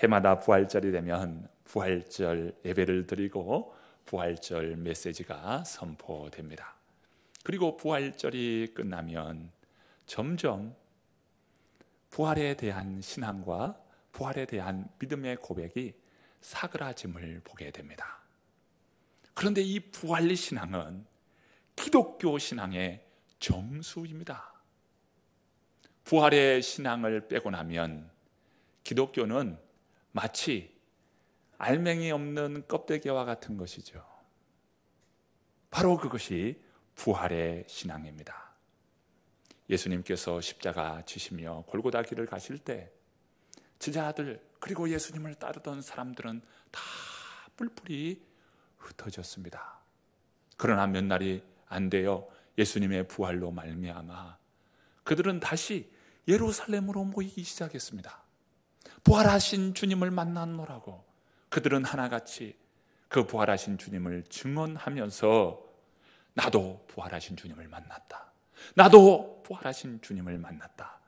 해마다 부활절이 되면 부활절 예배를 드리고 부활절 메시지가 선포됩니다. 그리고 부활절이 끝나면 점점 부활에 대한 신앙과 부활에 대한 믿음의 고백이 사그라짐을 보게 됩니다. 그런데 이 부활 신앙은 기독교 신앙의 정수입니다. 부활의 신앙을 빼고 나면 기독교는 마치 알맹이 없는 껍데기와 같은 것이죠. 바로 그것이 부활의 신앙입니다. 예수님께서 십자가 지시며 골고다 길을 가실 때 제자들 그리고 예수님을 따르던 사람들은 다 뿔뿔이 흩어졌습니다. 그러나 몇 날이 안 되어 예수님의 부활로 말미암아 그들은 다시 예루살렘으로 모이기 시작했습니다. 부활하신 주님을 만났노라고 그들은 하나같이 그 부활하신 주님을 증언하면서 나도 부활하신 주님을 만났다, 나도 부활하신 주님을 만났다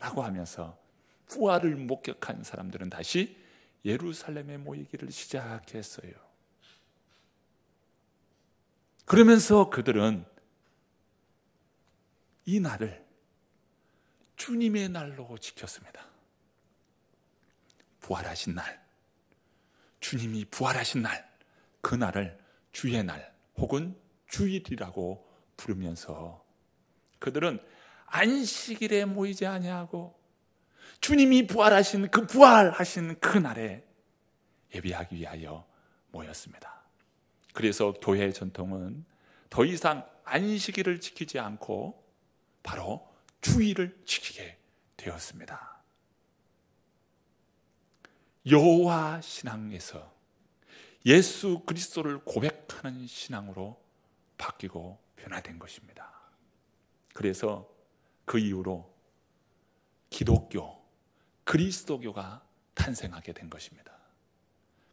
라고 하면서 부활을 목격한 사람들은 다시 예루살렘에 모이기를 시작했어요. 그러면서 그들은 이 날을 주님의 날로 지켰습니다. 부활하신 날, 주님이 부활하신 날, 그 날을 주의 날 혹은 주일이라고 부르면서 그들은 안식일에 모이지 아니하고 주님이 부활하신 그 날에 예배하기 위하여 모였습니다. 그래서 교회의 전통은 더 이상 안식일을 지키지 않고 바로 주일을 지키게 되었습니다. 여호와 신앙에서 예수 그리스도를 고백하는 신앙으로 바뀌고 변화된 것입니다. 그래서 그 이후로 기독교, 그리스도교가 탄생하게 된 것입니다.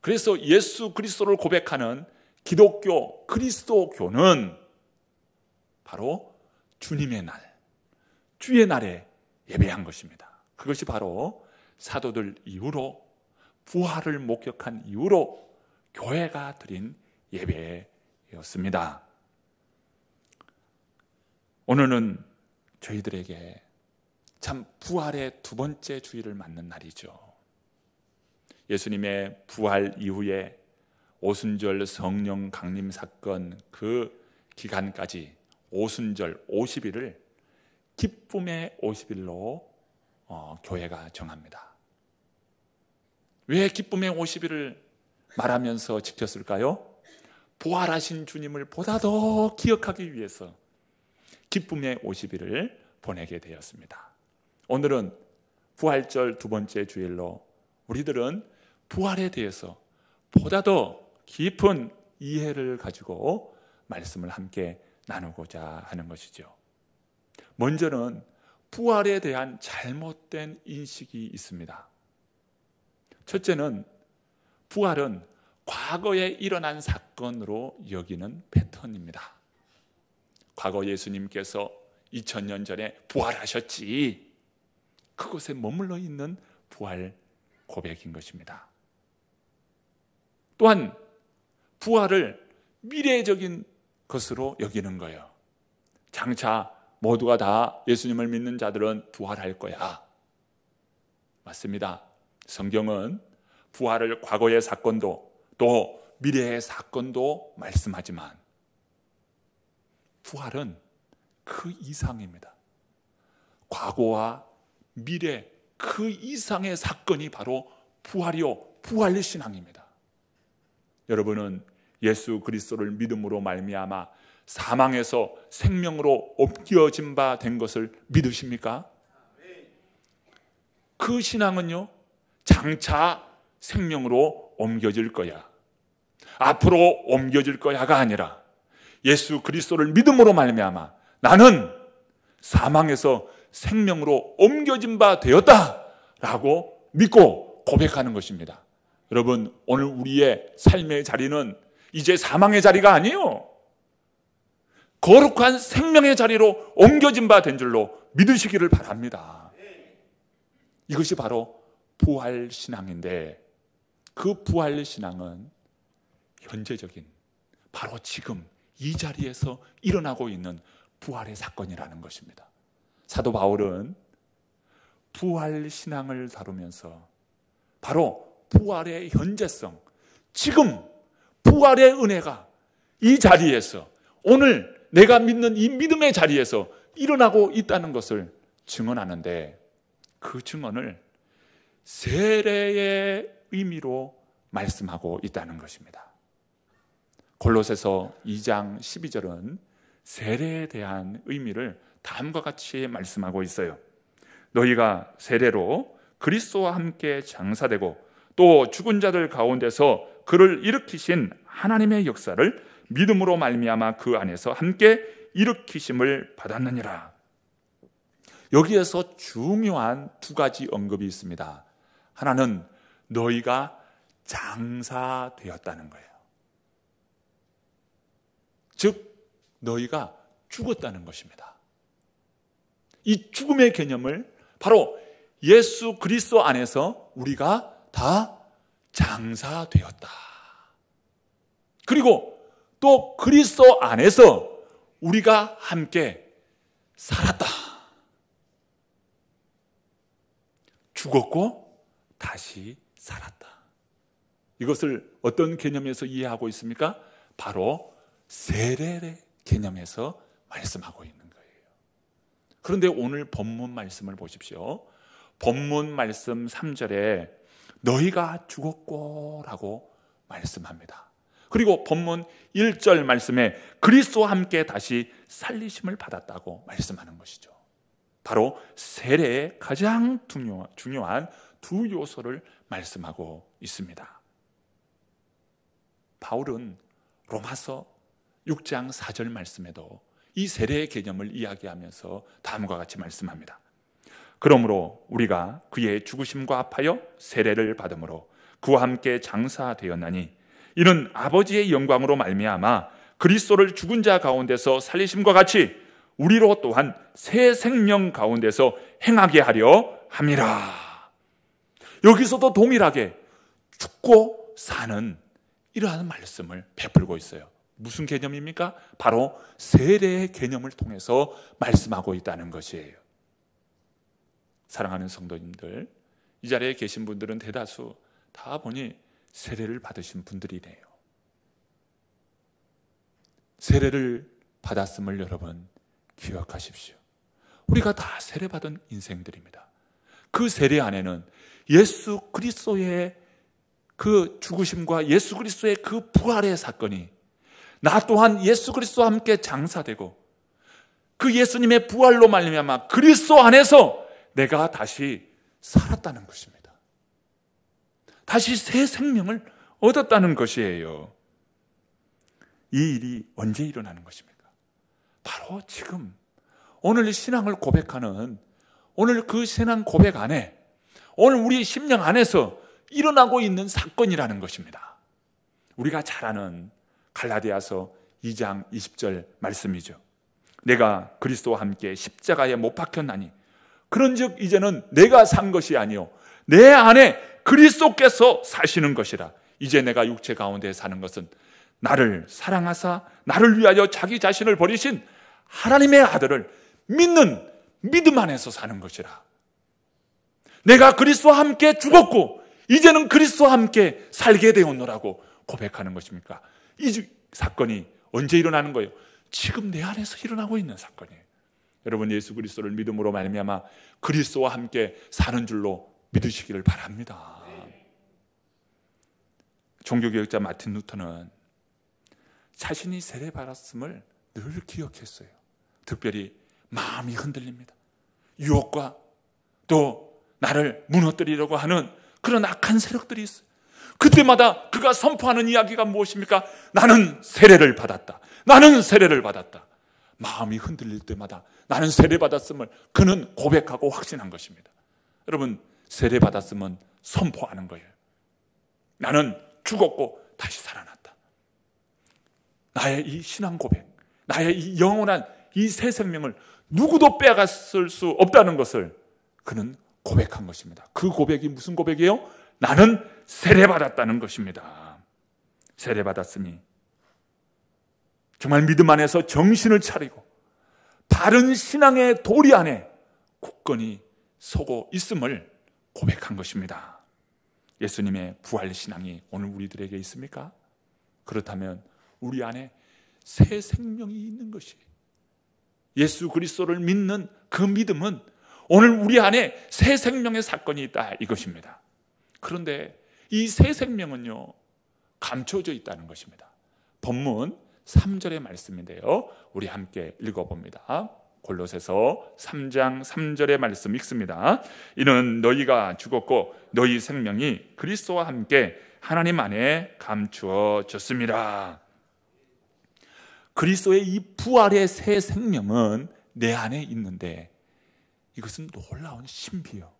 그래서 예수 그리스도를 고백하는 기독교, 그리스도교는 바로 주님의 날, 주의 날에 예배한 것입니다. 그것이 바로 사도들 이후로 부활을 목격한 이후로 교회가 드린 예배였습니다. 오늘은 저희들에게 참 부활의 두 번째 주일을 맞는 날이죠. 예수님의 부활 이후에 오순절 성령 강림 사건 그 기간까지 오순절 50일을 기쁨의 50일로 교회가 정합니다. 왜 기쁨의 50일을 말하면서 지켰을까요? 부활하신 주님을 보다 더 기억하기 위해서 기쁨의 50일을 보내게 되었습니다. 오늘은 부활절 두 번째 주일로 우리들은 부활에 대해서 보다 더 깊은 이해를 가지고 말씀을 함께 나누고자 하는 것이죠. 먼저는 부활에 대한 잘못된 인식이 있습니다. 첫째는 부활은 과거에 일어난 사건으로 여기는 패턴입니다. 과거 예수님께서 2000년 전에 부활하셨지, 그곳에 머물러 있는 부활 고백인 것입니다. 또한 부활을 미래적인 것으로 여기는 거예요. 장차 모두가 다 예수님을 믿는 자들은 부활할 거야. 맞습니다. 성경은 부활을 과거의 사건도 또 미래의 사건도 말씀하지만 부활은 그 이상입니다. 과거와 미래 그 이상의 사건이 바로 부활이요, 부활의 신앙입니다. 여러분은 예수 그리스도를 믿음으로 말미암아 사망에서 생명으로 옮겨진 바 된 것을 믿으십니까? 그 신앙은요, 장차 생명으로 옮겨질 거야, 앞으로 옮겨질 거야가 아니라 예수 그리스도를 믿음으로 말미암아 나는 사망에서 생명으로 옮겨진 바 되었다라고 믿고 고백하는 것입니다. 여러분, 오늘 우리의 삶의 자리는 이제 사망의 자리가 아니에요. 거룩한 생명의 자리로 옮겨진 바 된 줄로 믿으시기를 바랍니다. 이것이 바로 부활 신앙인데, 그 부활 신앙은 현재적인, 바로 지금 이 자리에서 일어나고 있는 부활의 사건이라는 것입니다. 사도 바울은 부활 신앙을 다루면서 바로 부활의 현재성, 지금 부활의 은혜가 이 자리에서, 오늘 내가 믿는 이 믿음의 자리에서 일어나고 있다는 것을 증언하는데, 그 증언을 세례의 의미로 말씀하고 있다는 것입니다. 골로새서 2장 12절은 세례에 대한 의미를 다음과 같이 말씀하고 있어요. 너희가 세례로 그리스도와 함께 장사되고 또 죽은 자들 가운데서 그를 일으키신 하나님의 역사를 믿음으로 말미암아 그 안에서 함께 일으키심을 받았느니라. 여기에서 중요한 두 가지 언급이 있습니다. 하나는 너희가 장사되었다는 거예요. 즉 너희가 죽었다는 것입니다. 이 죽음의 개념을 바로 예수 그리스도 안에서 우리가 다 장사되었다. 그리고 또 그리스도 안에서 우리가 함께 살았다. 죽었고 다시 살았다. 이것을 어떤 개념에서 이해하고 있습니까? 바로 세례의 개념에서 말씀하고 있는 거예요. 그런데 오늘 본문 말씀을 보십시오. 본문 말씀 3절에 너희가 죽었고 라고 말씀합니다. 그리고 본문 1절 말씀에 그리스도와 함께 다시 살리심을 받았다고 말씀하는 것이죠. 바로 세례의 가장 중요한 두 요소를 말씀하고 있습니다. 바울은 로마서 6장 4절 말씀에도 이 세례의 개념을 이야기하면서 다음과 같이 말씀합니다. 그러므로 우리가 그의 죽으심과 합하여 세례를 받음으로 그와 함께 장사되었나니 이는 아버지의 영광으로 말미암아 그리스도를 죽은 자 가운데서 살리심과 같이 우리로 또한 새 생명 가운데서 행하게 하려 함이라. 여기서도 동일하게 죽고 사는 이러한 말씀을 베풀고 있어요. 무슨 개념입니까? 바로 세례의 개념을 통해서 말씀하고 있다는 것이에요. 사랑하는 성도님들, 이 자리에 계신 분들은 대다수 다 보니 세례를 받으신 분들이래요. 세례를 받았음을 여러분 기억하십시오. 우리가 다 세례받은 인생들입니다. 그 세례 안에는 예수 그리스도의 그 죽으심과 예수 그리스도의 그 부활의 사건이, 나 또한 예수 그리스도와 함께 장사되고 그 예수님의 부활로 말미암아 그리스도 안에서 내가 다시 살았다는 것입니다. 다시 새 생명을 얻었다는 것이에요. 이 일이 언제 일어나는 것입니까? 바로 지금, 오늘 신앙을 고백하는, 오늘 그 신앙 고백 안에, 오늘 우리 심령 안에서 일어나고 있는 사건이라는 것입니다. 우리가 잘 아는 갈라디아서 2장 20절 말씀이죠. 내가 그리스도와 함께 십자가에 못 박혔나니 그런즉 이제는 내가 산 것이 아니요 내 안에 그리스도께서 사시는 것이라. 이제 내가 육체 가운데 사는 것은 나를 사랑하사 나를 위하여 자기 자신을 버리신 하나님의 아들을 믿는 믿음 안에서 사는 것이라. 내가 그리스도와 함께 죽었고 이제는 그리스도와 함께 살게 되었노라고 고백하는 것입니까? 이 사건이 언제 일어나는 거예요? 지금 내 안에서 일어나고 있는 사건이에요. 여러분, 예수 그리스도를 믿음으로 말미암아 그리스도와 함께 사는 줄로 믿으시기를 바랍니다. 종교개혁자 마틴 루터는 자신이 세례받았음을 늘 기억했어요. 특별히 마음이 흔들립니다. 유혹과 또 나를 무너뜨리려고 하는 그런 악한 세력들이 있어요. 그때마다 그가 선포하는 이야기가 무엇입니까? 나는 세례를 받았다. 나는 세례를 받았다. 마음이 흔들릴 때마다 나는 세례받았음을 그는 고백하고 확신한 것입니다. 여러분, 세례받았음은 선포하는 거예요. 나는 죽었고 다시 살아났다. 나의 이 신앙 고백, 나의 이 영원한 이 새 생명을 누구도 빼앗을 수 없다는 것을 그는 고백한 것입니다. 그 고백이 무슨 고백이에요? 나는 세례받았다는 것입니다. 세례받았으니 정말 믿음 안에서 정신을 차리고 바른 신앙의 도리 안에 굳건히 서고 있음을 고백한 것입니다. 예수님의 부활 신앙이 오늘 우리들에게 있습니까? 그렇다면 우리 안에 새 생명이 있는 것이, 예수 그리스도를 믿는 그 믿음은 오늘 우리 안에 새 생명의 사건이 있다, 이것입니다. 그런데 이 새 생명은요, 감춰져 있다는 것입니다. 본문 3절의 말씀인데요, 우리 함께 읽어봅니다. 골로새서 3장 3절의 말씀 읽습니다. 이는 너희가 죽었고 너희 생명이 그리스도와 함께 하나님 안에 감추어졌습니다. 그리스도의 이 부활의 새 생명은 내 안에 있는데 이것은 놀라운 신비요,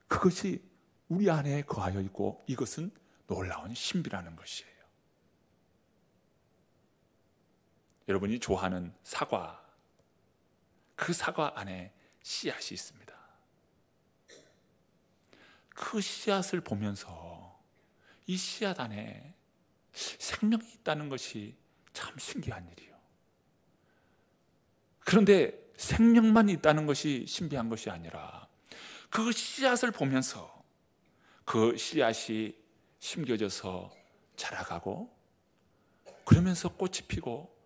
그것이 우리 안에 거하여 있고 이것은 놀라운 신비라는 것이에요. 여러분이 좋아하는 사과, 그 사과 안에 씨앗이 있습니다. 그 씨앗을 보면서 이 씨앗 안에 생명이 있다는 것이 참 신기한 일이에요. 그런데 생명만 있다는 것이 신비한 것이 아니라 그 씨앗을 보면서 그 씨앗이 심겨져서 자라가고 그러면서 꽃이 피고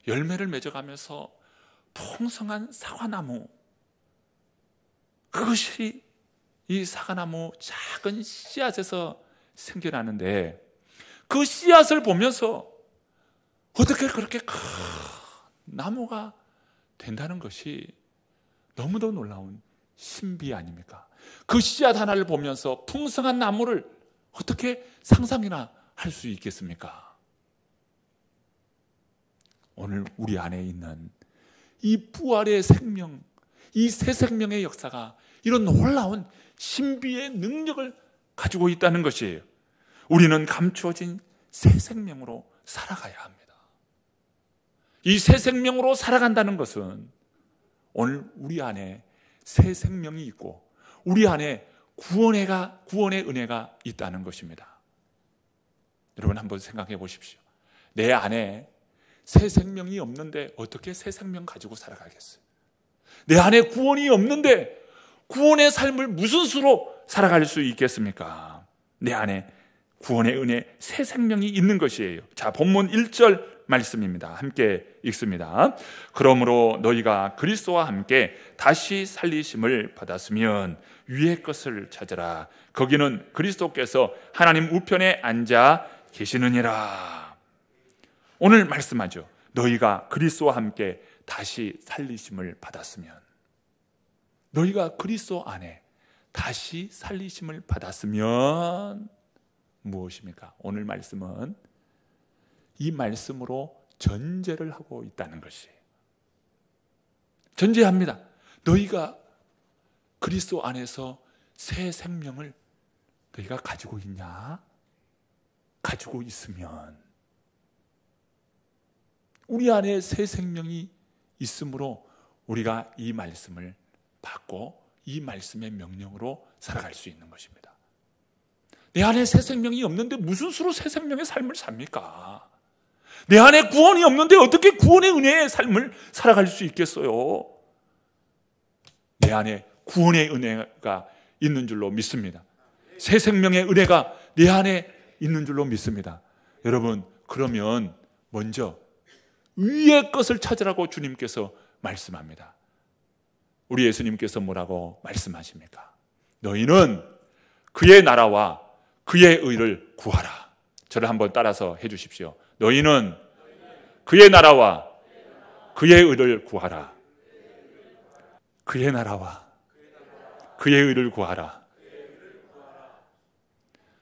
열매를 맺어가면서 풍성한 사과나무, 그것이 이 사과나무 작은 씨앗에서 생겨나는데 그 씨앗을 보면서 어떻게 그렇게 큰 나무가 된다는 것이 너무도 놀라운 신비 아닙니까? 그 씨앗 하나를 보면서 풍성한 나무를 어떻게 상상이나 할 수 있겠습니까? 오늘 우리 안에 있는 이 부활의 생명, 이 새 생명의 역사가 이런 놀라운 신비의 능력을 가지고 있다는 것이에요. 우리는 감추어진 새 생명으로 살아가야 합니다. 이 새 생명으로 살아간다는 것은 오늘 우리 안에 새 생명이 있고 우리 안에 구원의 은혜가 있다는 것입니다. 여러분 한번 생각해 보십시오. 내 안에 새 생명이 없는데 어떻게 새 생명 가지고 살아가겠어요? 내 안에 구원이 없는데 구원의 삶을 무슨 수로 살아갈 수 있겠습니까? 내 안에 구원의 은혜, 새 생명이 있는 것이에요. 자, 본문 1절 말씀입니다. 함께 읽습니다. 그러므로 너희가 그리스도와 함께 다시 살리심을 받았으면 위의 것을 찾으라. 거기는 그리스도께서 하나님 우편에 앉아 계시느니라. 오늘 말씀하죠. 너희가 그리스도와 함께 다시 살리심을 받았으면, 너희가 그리스도 안에 다시 살리심을 받았으면 무엇입니까? 오늘 말씀은 이 말씀으로 전제를 하고 있다는 것이에요. 전제합니다. 너희가 그리스도 안에서 새 생명을 너희가 가지고 있냐? 가지고 있으면, 우리 안에 새 생명이 있으므로 우리가 이 말씀을 받고 이 말씀의 명령으로 살아갈 수 있는 것입니다. 내 안에 새 생명이 없는데 무슨 수로 새 생명의 삶을 삽니까? 내 안에 구원이 없는데 어떻게 구원의 은혜의 삶을 살아갈 수 있겠어요? 내 안에 구원의 은혜가 있는 줄로 믿습니다. 새 생명의 은혜가 내 안에 있는 줄로 믿습니다. 여러분, 그러면 먼저 위의 것을 찾으라고 주님께서 말씀합니다. 우리 예수님께서 뭐라고 말씀하십니까? 너희는 그의 나라와 그의 의를 구하라. 저를 한번 따라서 해주십시오. 너희는 그의 나라와 그의 의를 구하라. 그의 나라와 그의 의를 구하라.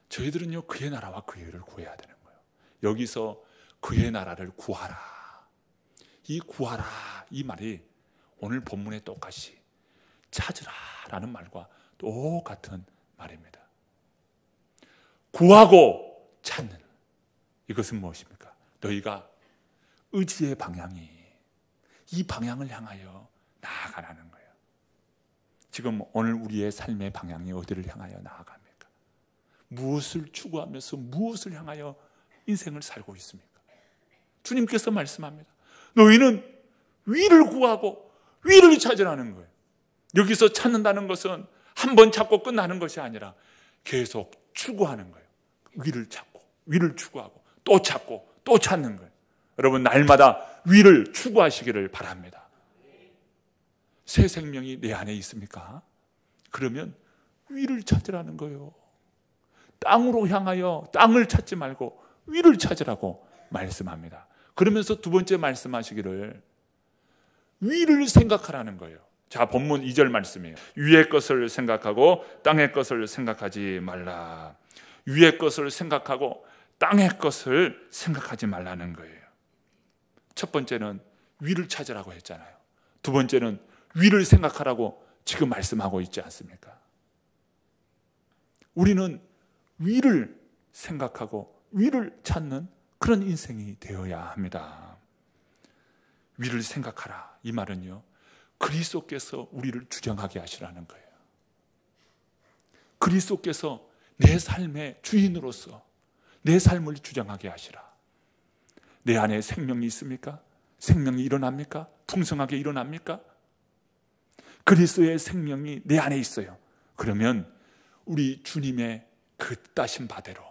저희들은요, 그의 나라와 그의 의를 구해야 되는 거예요. 여기서 그의 나라를 구하라, 이 구하라, 이 말이 오늘 본문에 똑같이 찾으라라는 말과 똑같은 말입니다. 구하고 찾는, 이것은 무엇입니까? 너희가 의지의 방향이 이 방향을 향하여 나아가라는 거예요. 지금 오늘 우리의 삶의 방향이 어디를 향하여 나아갑니까? 무엇을 추구하면서 무엇을 향하여 인생을 살고 있습니까? 주님께서 말씀합니다. 너희는 위를 구하고 위를 찾으라는 거예요. 여기서 찾는다는 것은 한 번 찾고 끝나는 것이 아니라 계속 추구하는 거예요. 위를 찾고 위를 추구하고 또 찾고 또 찾는 거예요. 여러분, 날마다 위를 추구하시기를 바랍니다. 새 생명이 내 안에 있습니까? 그러면 위를 찾으라는 거예요. 땅으로 향하여 땅을 찾지 말고 위를 찾으라고 말씀합니다. 그러면서 두 번째 말씀하시기를 위를 생각하라는 거예요. 자, 본문 2절 말씀이에요. 위의 것을 생각하고 땅의 것을 생각하지 말라. 위의 것을 생각하고 땅의 것을 생각하지 말라는 거예요. 첫 번째는 위를 찾으라고 했잖아요. 두 번째는 위를 생각하라고 지금 말씀하고 있지 않습니까? 우리는 위를 생각하고 위를 찾는 그런 인생이 되어야 합니다. 위를 생각하라. 이 말은요, 그리스도께서 우리를 주장하게 하시라는 거예요. 그리스도께서 내 삶의 주인으로서 내 삶을 주장하게 하시라. 내 안에 생명이 있습니까? 생명이 일어납니까? 풍성하게 일어납니까? 그리스도의 생명이 내 안에 있어요. 그러면 우리 주님의 그 뜻하신 바대로,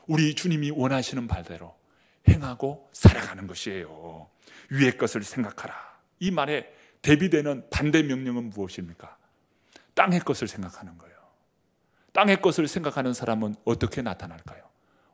우리 주님이 원하시는 바대로 행하고 살아가는 것이에요. 위의 것을 생각하라. 이 말에 대비되는 반대 명령은 무엇입니까? 땅의 것을 생각하는 거예요. 땅의 것을 생각하는 사람은 어떻게 나타날까요?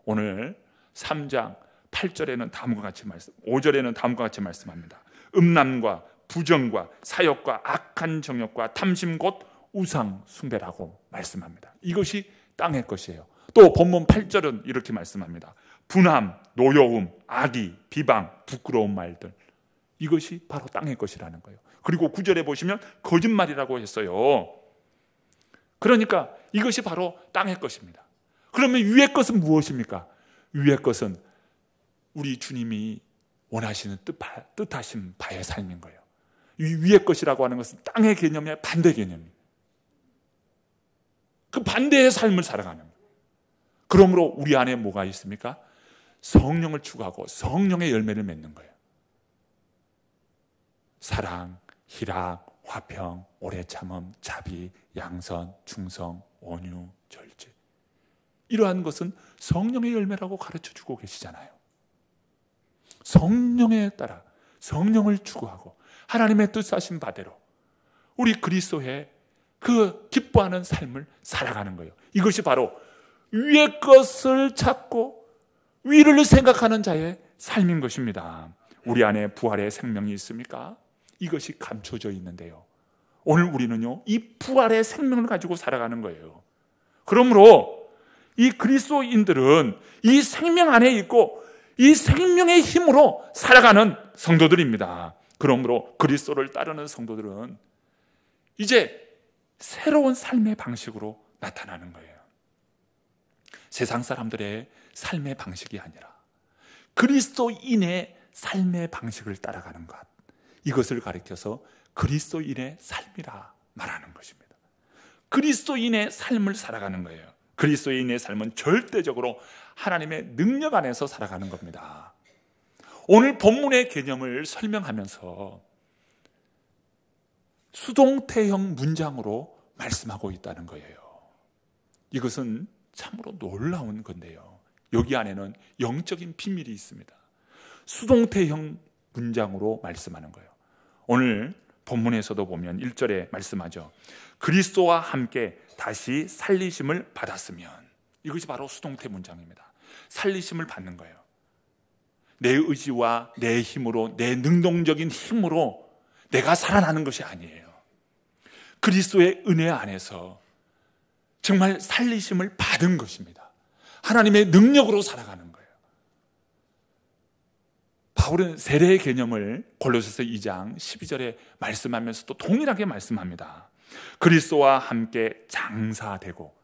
오늘 3장 8절에는 다음과 같이 5절에는 다음과 같이 말씀합니다. 음란과 부정과 사욕과 악한 정욕과 탐심 곧 우상 숭배라고 말씀합니다. 이것이 땅의 것이에요. 또 본문 8절은 이렇게 말씀합니다. 분함, 노여움, 악의, 비방, 부끄러운 말들, 이것이 바로 땅의 것이라는 거예요. 그리고 9절에 보시면 거짓말이라고 했어요. 그러니까 이것이 바로 땅의 것입니다. 그러면 위의 것은 무엇입니까? 위의 것은 우리 주님이 원하시는 뜻하신 바의 삶인 거예요. 이 위의 것이라고 하는 것은 땅의 개념의 반대 개념입니다. 그 반대의 삶을 살아가는 거예요. 그러므로 우리 안에 뭐가 있습니까? 성령을 추구하고 성령의 열매를 맺는 거예요. 사랑, 희락, 화평, 오래 참음, 자비, 양선, 충성, 온유, 절제. 이러한 것은 성령의 열매라고 가르쳐주고 계시잖아요. 성령에 따라 성령을 추구하고 하나님의 뜻하신 바대로 우리 그리스도의 그 기뻐하는 삶을 살아가는 거예요. 이것이 바로 위의 것을 찾고 위를 생각하는 자의 삶인 것입니다. 우리 안에 부활의 생명이 있습니까? 이것이 감춰져 있는데요, 오늘 우리는요, 이 부활의 생명을 가지고 살아가는 거예요. 그러므로 이 그리스도인들은 이 생명 안에 있고 이 생명의 힘으로 살아가는 성도들입니다. 그러므로 그리스도를 따르는 성도들은 이제 새로운 삶의 방식으로 나타나는 거예요. 세상 사람들의 삶의 방식이 아니라 그리스도인의 삶의 방식을 따라가는 것, 이것을 가리켜서 그리스도인의 삶이라 말하는 것입니다. 그리스도인의 삶을 살아가는 거예요. 그리스도인의 삶은 절대적으로 하나님의 능력 안에서 살아가는 겁니다. 오늘 본문의 개념을 설명하면서 수동태형 문장으로 말씀하고 있다는 거예요. 이것은 참으로 놀라운 건데요, 여기 안에는 영적인 비밀이 있습니다. 수동태형 문장으로 말씀하는 거예요. 오늘 본문에서도 보면 1절에 말씀하죠. 그리스도와 함께 다시 살리심을 받았으면, 이것이 바로 수동태 문장입니다. 살리심을 받는 거예요. 내 의지와 내 힘으로, 내 능동적인 힘으로 내가 살아나는 것이 아니에요. 그리스도의 은혜 안에서 정말 살리심을 받은 것입니다. 하나님의 능력으로 살아가는 거예요. 바울은 세례의 개념을 골로새서 2장 12절에 말씀하면서도 동일하게 말씀합니다. 그리스도와 함께 장사되고,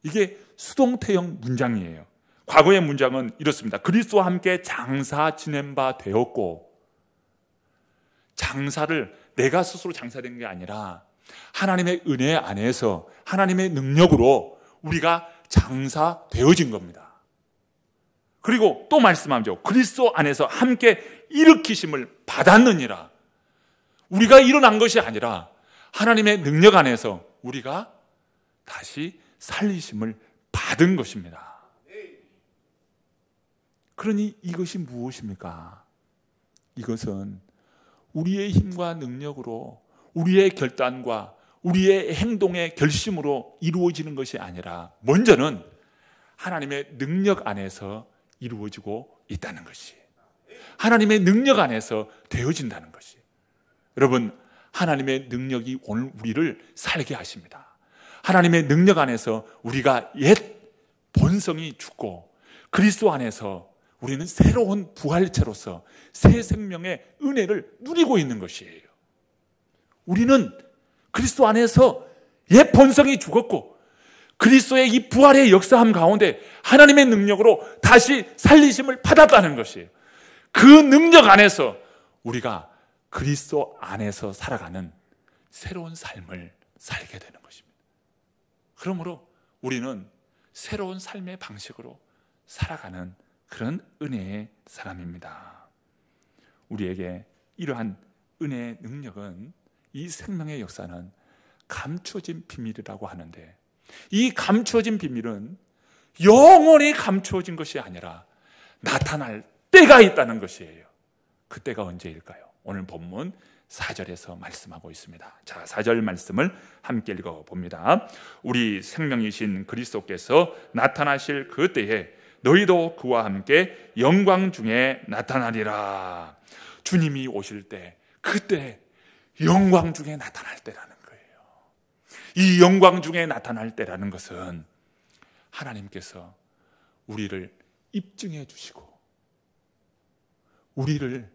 이게 수동태형 문장이에요. 과거의 문장은 이렇습니다. 그리스도와 함께 장사 지낸 바 되었고, 장사를 내가 스스로 장사된 게 아니라 하나님의 은혜 안에서 하나님의 능력으로 우리가 장사되어진 겁니다. 그리고 또 말씀하죠. 그리스도 안에서 함께 일으키심을 받았느니라. 우리가 일어난 것이 아니라 하나님의 능력 안에서 우리가 다시 살리심을 받은 것입니다. 그러니 이것이 무엇입니까? 이것은 우리의 힘과 능력으로, 우리의 결단과 우리의 행동의 결심으로 이루어지는 것이 아니라 먼저는 하나님의 능력 안에서 이루어지고 있다는 것이, 하나님의 능력 안에서 되어진다는 것이. 여러분, 하나님의 능력이 오늘 우리를 살게 하십니다. 하나님의 능력 안에서 우리가 옛 본성이 죽고 그리스도 안에서 우리는 새로운 부활체로서 새 생명의 은혜를 누리고 있는 것이에요. 우리는 그리스도 안에서 옛 본성이 죽었고 그리스도의 이 부활의 역사함 가운데 하나님의 능력으로 다시 살리심을 받았다는 것이에요. 그 능력 안에서 우리가 그리스도 안에서 살아가는 새로운 삶을 살게 되는 것입니다. 그러므로 우리는 새로운 삶의 방식으로 살아가는 그런 은혜의 사람입니다. 우리에게 이러한 은혜의 능력은, 이 생명의 역사는 감추어진 비밀이라고 하는데, 이 감추어진 비밀은 영원히 감추어진 것이 아니라 나타날 때가 있다는 것이에요. 그 때가 언제일까요? 오늘 본문 4절에서 말씀하고 있습니다. 자, 4절 말씀을 함께 읽어봅니다. 우리 생명이신 그리스도께서 나타나실 그 때에 너희도 그와 함께 영광 중에 나타나리라. 주님이 오실 때, 그때 영광 중에 나타날 때라는 거예요. 이 영광 중에 나타날 때라는 것은 하나님께서 우리를 입증해 주시고 우리를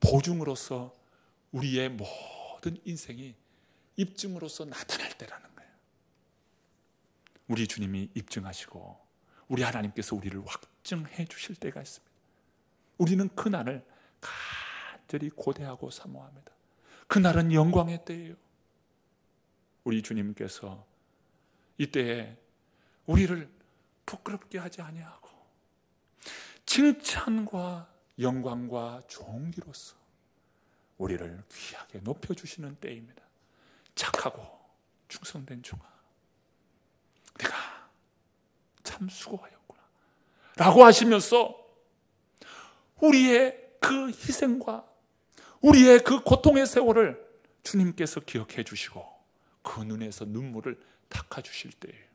보증으로서 우리의 모든 인생이 입증으로서 나타날 때라는 거예요. 우리 주님이 입증하시고 우리 하나님께서 우리를 확증해 주실 때가 있습니다. 우리는 그 날을 간절히 고대하고 사모합니다. 그 날은 영광의 때예요. 우리 주님께서 이때에 우리를 부끄럽게 하지 아니하고 칭찬과 영광과 존귀로서 우리를 귀하게 높여주시는 때입니다. 착하고 충성된 종아, 내가 참 수고하였구나 라고 하시면서 우리의 그 희생과 우리의 그 고통의 세월을 주님께서 기억해 주시고 그 눈에서 눈물을 닦아 주실 때예요.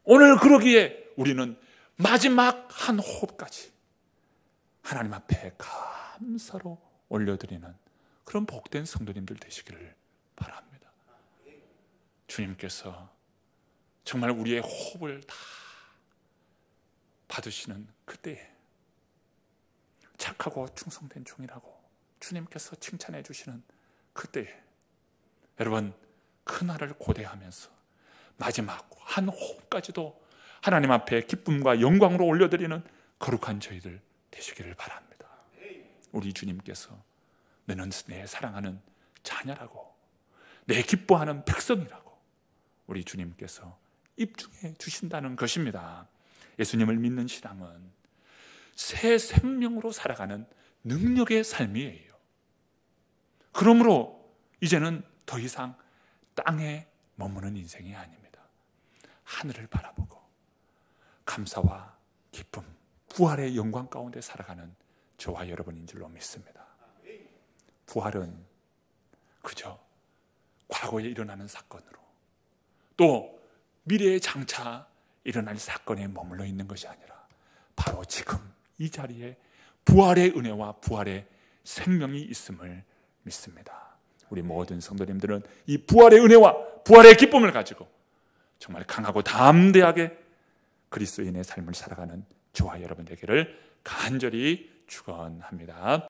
오늘 그러기에 우리는 마지막 한 호흡까지 하나님 앞에 감사로 올려드리는 그런 복된 성도님들 되시기를 바랍니다. 주님께서 정말 우리의 호흡을 다 받으시는 그때에 착하고 충성된 종이라고 주님께서 칭찬해 주시는 그때에 여러분, 그날을 고대하면서 마지막 한 호흡까지도 하나님 앞에 기쁨과 영광으로 올려드리는 거룩한 저희들 되시기를 바랍니다. 우리 주님께서 너는 내 사랑하는 자녀라고, 내 기뻐하는 백성이라고 우리 주님께서 입증해 주신다는 것입니다. 예수님을 믿는 신앙은 새 생명으로 살아가는 능력의 삶이에요. 그러므로 이제는 더 이상 땅에 머무는 인생이 아닙니다. 하늘을 바라보고 감사와 기쁨, 부활의 영광 가운데 살아가는 저와 여러분인 줄로 믿습니다. 부활은 그저 과거에 일어나는 사건으로 또 미래에 장차 일어날 사건에 머물러 있는 것이 아니라 바로 지금 이 자리에 부활의 은혜와 부활의 생명이 있음을 믿습니다. 우리 모든 성도님들은 이 부활의 은혜와 부활의 기쁨을 가지고 정말 강하고 담대하게 그리스도인의 삶을 살아가는 저와 여러분 되기를 간절히 축원합니다.